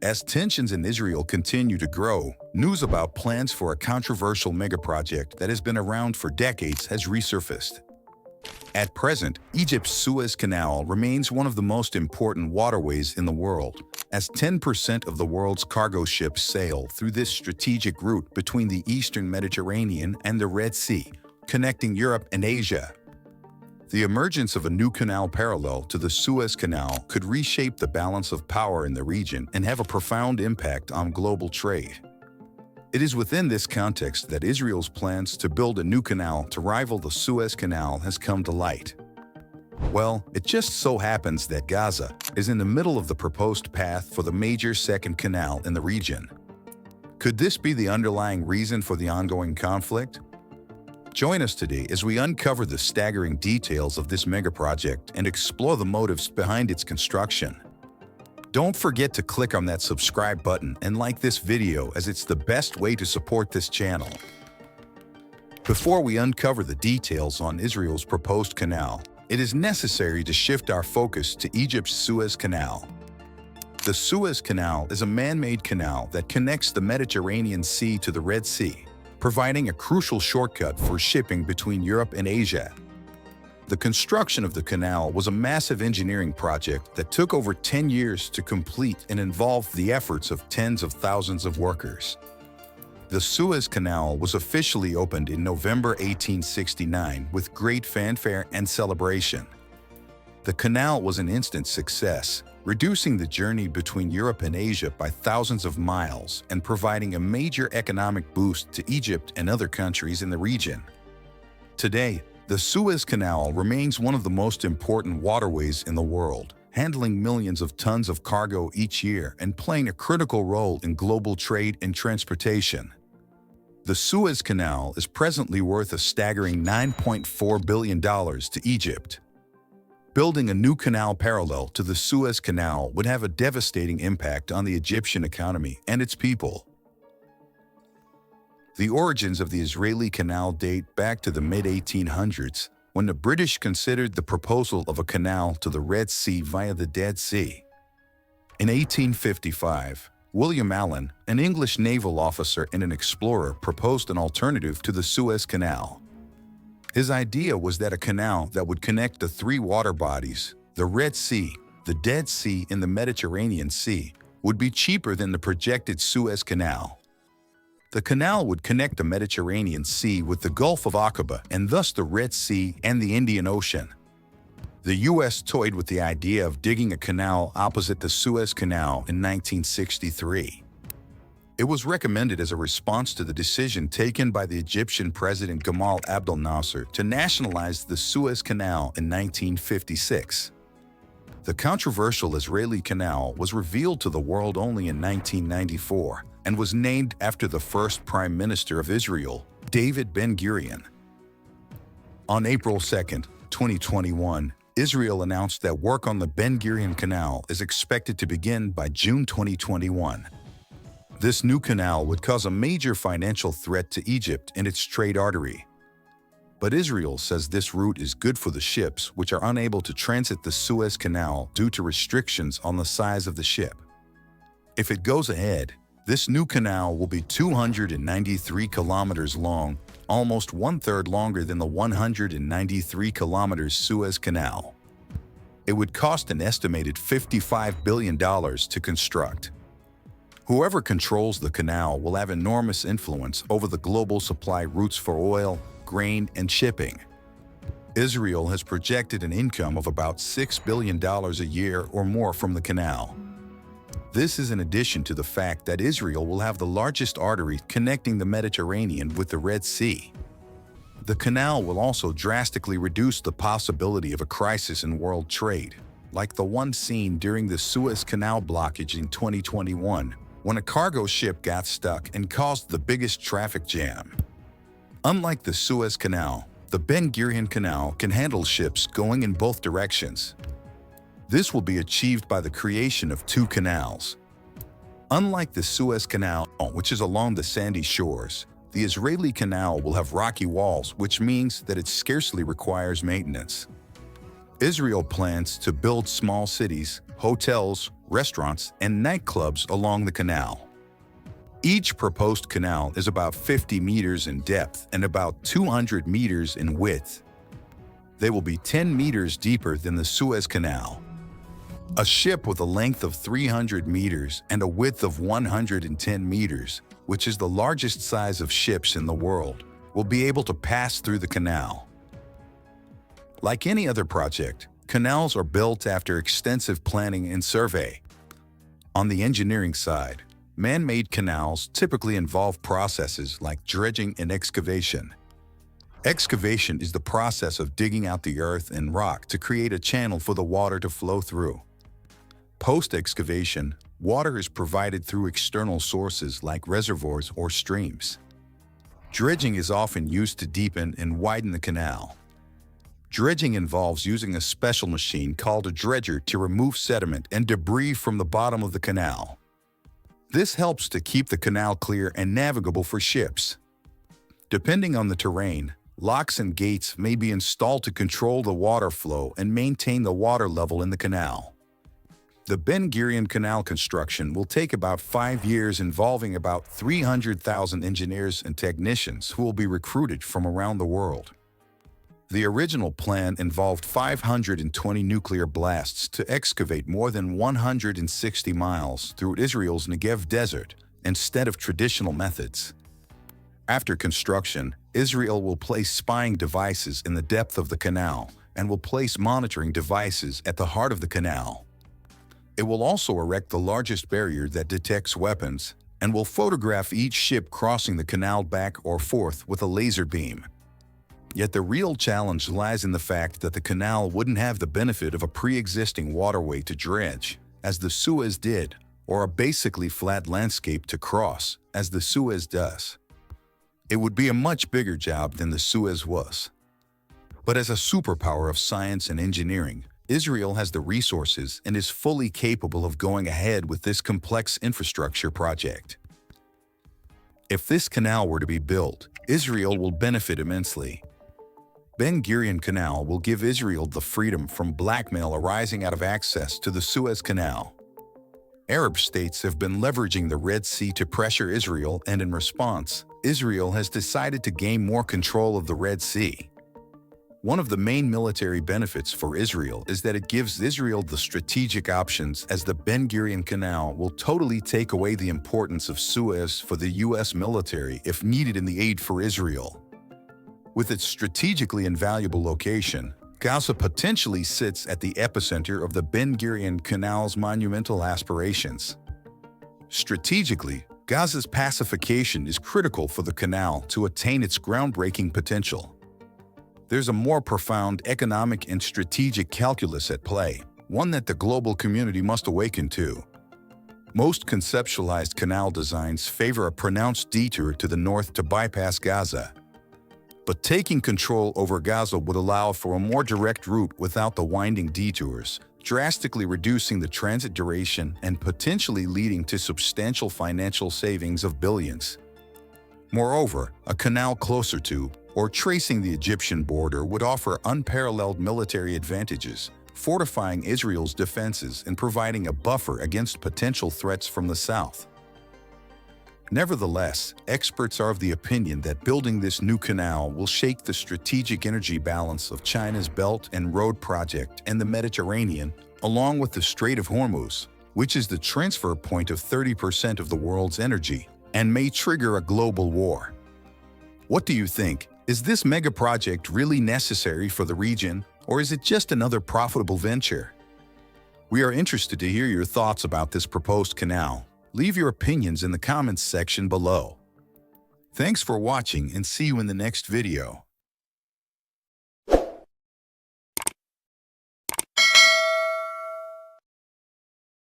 As tensions in Israel continue to grow, news about plans for a controversial megaproject that has been around for decades has resurfaced. At present, Egypt's Suez Canal remains one of the most important waterways in the world, as 10% of the world's cargo ships sail through this strategic route between the eastern Mediterranean and the Red Sea, connecting Europe and Asia. The emergence of a new canal parallel to the Suez Canal could reshape the balance of power in the region and have a profound impact on global trade. It is within this context that Israel's plans to build a new canal to rival the Suez Canal has come to light. Well, it just so happens that Gaza is in the middle of the proposed path for the major second canal in the region. Could this be the underlying reason for the ongoing conflict? Join us today as we uncover the staggering details of this megaproject and explore the motives behind its construction. Don't forget to click on that subscribe button and like this video, as it's the best way to support this channel. Before we uncover the details on Israel's proposed canal, it is necessary to shift our focus to Egypt's Suez Canal. The Suez Canal is a man-made canal that connects the Mediterranean Sea to the Red Sea, providing a crucial shortcut for shipping between Europe and Asia. The construction of the canal was a massive engineering project that took over 10 years to complete and involved the efforts of tens of thousands of workers. The Suez Canal was officially opened in November 1869 with great fanfare and celebration. The canal was an instant success, reducing the journey between Europe and Asia by thousands of miles and providing a major economic boost to Egypt and other countries in the region. Today, the Suez Canal remains one of the most important waterways in the world, handling millions of tons of cargo each year and playing a critical role in global trade and transportation. The Suez Canal is presently worth a staggering $9.4 billion to Egypt. Building a new canal parallel to the Suez Canal would have a devastating impact on the Egyptian economy and its people. The origins of the Israeli canal date back to the mid-1800s, when the British considered the proposal of a canal to the Red Sea via the Dead Sea. In 1855, William Allen, an English naval officer and an explorer, proposed an alternative to the Suez Canal. His idea was that a canal that would connect the three water bodies, the Red Sea, the Dead Sea, and the Mediterranean Sea, would be cheaper than the projected Suez Canal. The canal would connect the Mediterranean Sea with the Gulf of Aqaba and thus the Red Sea and the Indian Ocean. The U.S. toyed with the idea of digging a canal opposite the Suez Canal in 1963. It was recommended as a response to the decision taken by the Egyptian President Gamal Abdel Nasser to nationalize the Suez Canal in 1956. The controversial Israeli canal was revealed to the world only in 1994 and was named after the first Prime Minister of Israel, David Ben-Gurion. On April 2, 2021, Israel announced that work on the Ben-Gurion Canal is expected to begin by June 2021. This new canal would cause a major financial threat to Egypt and its trade artery. But Israel says this route is good for the ships which are unable to transit the Suez Canal due to restrictions on the size of the ship. If it goes ahead, this new canal will be 293 kilometers long, almost one-third longer than the 193 kilometers Suez Canal. It would cost an estimated $55 billion to construct. Whoever controls the canal will have enormous influence over the global supply routes for oil, grain, and shipping. Israel has projected an income of about $6 billion a year or more from the canal. This is in addition to the fact that Israel will have the largest artery connecting the Mediterranean with the Red Sea. The canal will also drastically reduce the possibility of a crisis in world trade, like the one seen during the Suez Canal blockage in 2021, when a cargo ship got stuck and caused the biggest traffic jam. Unlike the Suez Canal, the Ben-Gurion Canal can handle ships going in both directions. This will be achieved by the creation of two canals. Unlike the Suez Canal, which is along the sandy shores, the Israeli canal will have rocky walls, which means that it scarcely requires maintenance. Israel plans to build small cities, hotels, restaurants, and nightclubs along the canal. Each proposed canal is about 50 meters in depth and about 200 meters in width. They will be 10 meters deeper than the Suez Canal. A ship with a length of 300 meters and a width of 110 meters, which is the largest size of ships in the world, will be able to pass through the canal. Like any other project, canals are built after extensive planning and survey. On the engineering side, man-made canals typically involve processes like dredging and excavation. Excavation is the process of digging out the earth and rock to create a channel for the water to flow through. Post-excavation, water is provided through external sources like reservoirs or streams. Dredging is often used to deepen and widen the canal. Dredging involves using a special machine called a dredger to remove sediment and debris from the bottom of the canal. This helps to keep the canal clear and navigable for ships. Depending on the terrain, locks and gates may be installed to control the water flow and maintain the water level in the canal. The Ben Gurion Canal construction will take about 5 years, involving about 300,000 engineers and technicians who will be recruited from around the world. The original plan involved 520 nuclear blasts to excavate more than 160 miles through Israel's Negev desert instead of traditional methods. After construction, Israel will place spying devices in the depth of the canal and will place monitoring devices at the heart of the canal. It will also erect the largest barrier that detects weapons and will photograph each ship crossing the canal back or forth with a laser beam. Yet the real challenge lies in the fact that the canal wouldn't have the benefit of a pre-existing waterway to dredge, as the Suez did, or a basically flat landscape to cross, as the Suez does. It would be a much bigger job than the Suez was. But as a superpower of science and engineering, Israel has the resources and is fully capable of going ahead with this complex infrastructure project. If this canal were to be built, Israel will benefit immensely. Ben Gurion Canal will give Israel the freedom from blackmail arising out of access to the Suez Canal. Arab states have been leveraging the Red Sea to pressure Israel, and in response, Israel has decided to gain more control of the Red Sea. One of the main military benefits for Israel is that it gives Israel the strategic options, as the Ben Gurion Canal will totally take away the importance of Suez for the U.S. military if needed in the aid for Israel. With its strategically invaluable location, Gaza potentially sits at the epicenter of the Ben Gurion Canal's monumental aspirations. Strategically, Gaza's pacification is critical for the canal to attain its groundbreaking potential. There's a more profound economic and strategic calculus at play, one that the global community must awaken to. Most conceptualized canal designs favor a pronounced detour to the north to bypass Gaza. But taking control over Gaza would allow for a more direct route without the winding detours, drastically reducing the transit duration and potentially leading to substantial financial savings of billions. Moreover, a canal closer to, or tracing the Egyptian border would offer unparalleled military advantages, fortifying Israel's defenses and providing a buffer against potential threats from the south. Nevertheless, experts are of the opinion that building this new canal will shake the strategic energy balance of China's Belt and Road project and the Mediterranean, along with the Strait of Hormuz, which is the transfer point of 30% of the world's energy, and may trigger a global war. What do you think? Is this mega project really necessary for the region, or is it just another profitable venture? We are interested to hear your thoughts about this proposed canal. Leave your opinions in the comments section below. Thanks for watching, and see you in the next video.